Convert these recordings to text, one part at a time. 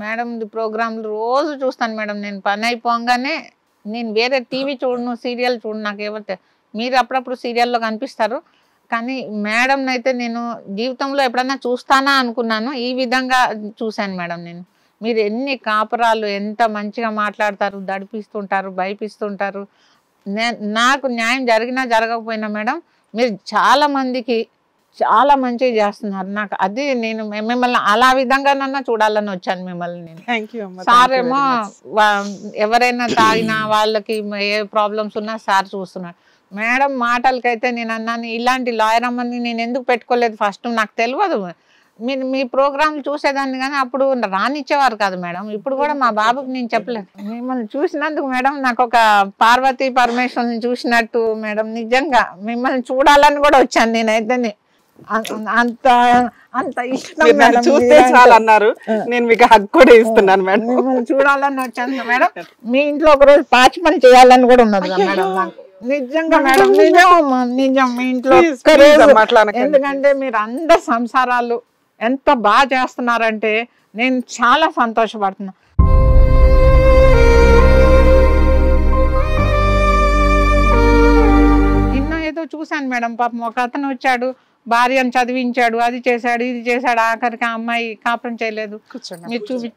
Madam ప్రోగ్రాంలు రోజు చూస్తాను మేడం. నేను పని అయిపోగానే నేను వేరే టీవీ చూడను, సీరియల్ చూడను. నాకు ఏమంటే మీరు అప్పుడప్పుడు సీరియల్లో కనిపిస్తారు, కానీ మేడంని అయితే నేను జీవితంలో ఎప్పుడన్నా చూస్తానా అనుకున్నాను. ఈ విధంగా చూశాను మేడం నేను. మీరు ఎన్ని కాపురాలు ఎంత మంచిగా మాట్లాడతారు, దడిపిస్తుంటారు, భయపిస్తుంటారు. నాకు న్యాయం జరిగినా జరగకపోయినా మేడం మీరు చాలా మందికి చాలా మంచిగా చేస్తున్నారు. నాకు అది నేను మిమ్మల్ని అలా విధంగానన్నా చూడాలని వచ్చాను మిమ్మల్ని నేను. సార్ ఏమో ఎవరైనా తాగినా వాళ్ళకి ఏ ప్రాబ్లమ్స్ ఉన్నా సార్ చూస్తున్నారు. మేడం మాటలకైతే నేను అన్నాను, ఇలాంటి లాయర్ అమ్మని నేను ఎందుకు పెట్టుకోలేదు ఫస్ట్, నాకు తెలియదు. మీరు మీ ప్రోగ్రాంలు చూసేదాన్ని కానీ అప్పుడు రానిచ్చేవారు కాదు మేడం. ఇప్పుడు కూడా మా బాబుకి నేను చెప్పలేదు. మిమ్మల్ని చూసినందుకు మేడం నాకు ఒక పార్వతీ పరమేశ్వరుని చూసినట్టు మేడం. నిజంగా మిమ్మల్ని చూడాలని కూడా వచ్చాను నేనైతే. అంత అంత ఇష్టం చూస్తే చాలా అన్నారు. నేను మీకు హక్కు కూడా ఇస్తున్నాను మేడం. మిమ్మల్ని చూడాలని వచ్చాను మేడం. మీ ఇంట్లో ఒక రోజు పాచి పని చేయాలని కూడా ఉన్నది మేడం నాకు. నిజంగా మేడం, నిజం మీ ఇంట్లో. ఎందుకంటే మీరు అందరు సంసారాలు ఎంత బాగా చేస్తున్నారంటే నేను చాలా సంతోషపడుతున్నా. నిన్న ఏదో చూశాను మేడం, పాపం ఒక అతను వచ్చాడు, భార్యను చదివించాడు, అది చేశాడు, ఇది చేశాడు, ఆఖరికి ఆ అమ్మాయి కాపురం చేయలేదు. మీరు చూపి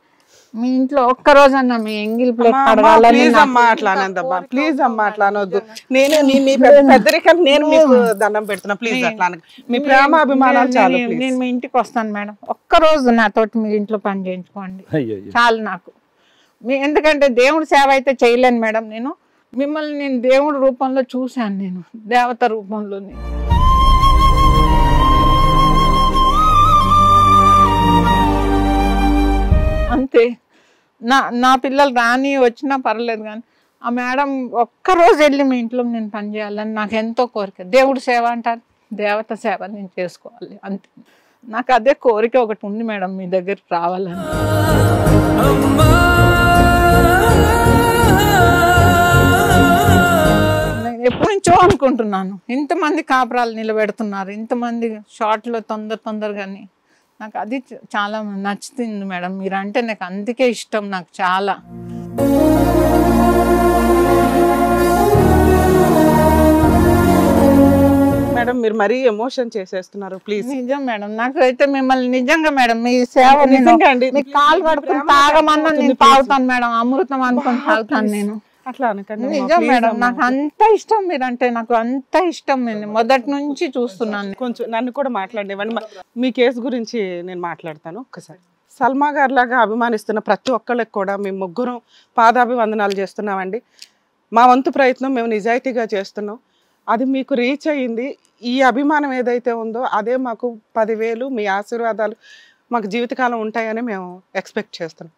మీ ఇంట్లో ఒక్క రోజన్నా మీ ఎంగిల్ ప్లేట్ కడగాలని. ప్లీజ్ అమ్మా అట్లా అనొద్దమ్మా, ప్లీజ్ అమ్మా అట్లా అనొద్దు. నేను పెద్దరికం నేను మీకు దండం పెడుతున్నా, ప్లీజ్ అట్లా అనకు. మీ ప్రేమ అభిమానాలు చాలు. నేను మీ ఇంటికి వస్తాను మేడం, ఒక్క రోజు నాతోటి మీ ఇంట్లో పని చేయించుకోండి చాలు నాకు. ఎందుకంటే దేవుడి సేవ అయితే చేయలేను మేడం. నేను మిమ్మల్ని నేను దేవుడి రూపంలో చూశాను, నేను దేవత రూపంలో. అంతే. నా పిల్లలు రాని వచ్చినా పర్లేదు, కానీ ఆ మేడం ఒక్కరోజు వెళ్ళి మీ ఇంట్లో నేను పని చేయాలని నాకు ఎంతో కోరిక. దేవుడి సేవ అంటారు, దేవత సేవ నేను చేసుకోవాలి అంతే. నాకు అదే కోరిక ఒకటి ఉంది మేడం, మీ దగ్గరికి రావాలని. నేను ఎప్పటి నుంచో అనుకుంటున్నాను, ఇంతమంది కాపురాలు నిలబెడుతున్నారు, ఇంతమంది షార్ట్లో తొందరగానే. నాకు అది చాలా నచ్చుతుంది మేడం. మీరంటే నాకు అందుకే ఇష్టం, నాకు చాలా. మేడం మీరు మరీ ఎమోషన్ చేసేస్తున్నారు, ప్లీజ్. నిజం మేడం, నాకు అయితే మిమ్మల్ని నిజంగా మేడం మీ సేవ నిజంగా అండి. మీకు కాలు కడుకుని తాగమన్నా నేను తాగుతాను మేడం, అమృతం అనుకుని తాగుతాను నేను. అట్లా అనకండి. నిజం మేడం, నాకు అంత ఇష్టం మీరంటే, నాకు అంత ఇష్టం. నేను మొదటి నుంచి చూస్తున్నాను. కొంచెం నన్ను కూడా మాట్లాడేవండి. మీ కేసు గురించి నేను మాట్లాడతాను ఒక్కసారి. సల్మా గారి లాగా అభిమానిస్తున్న ప్రతి ఒక్కళ్ళకి కూడా మేము ముగ్గురం పాదాభివందనాలు చేస్తున్నామండి. మా వంతు ప్రయత్నం మేము నిజాయితీగా చేస్తున్నాం, అది మీకు రీచ్ అయ్యింది. ఈ అభిమానం ఏదైతే ఉందో అదే మాకు 10,000 మీ ఆశీర్వాదాలు మాకు జీవితకాలం ఉంటాయని మేము ఎక్స్పెక్ట్ చేస్తున్నాం.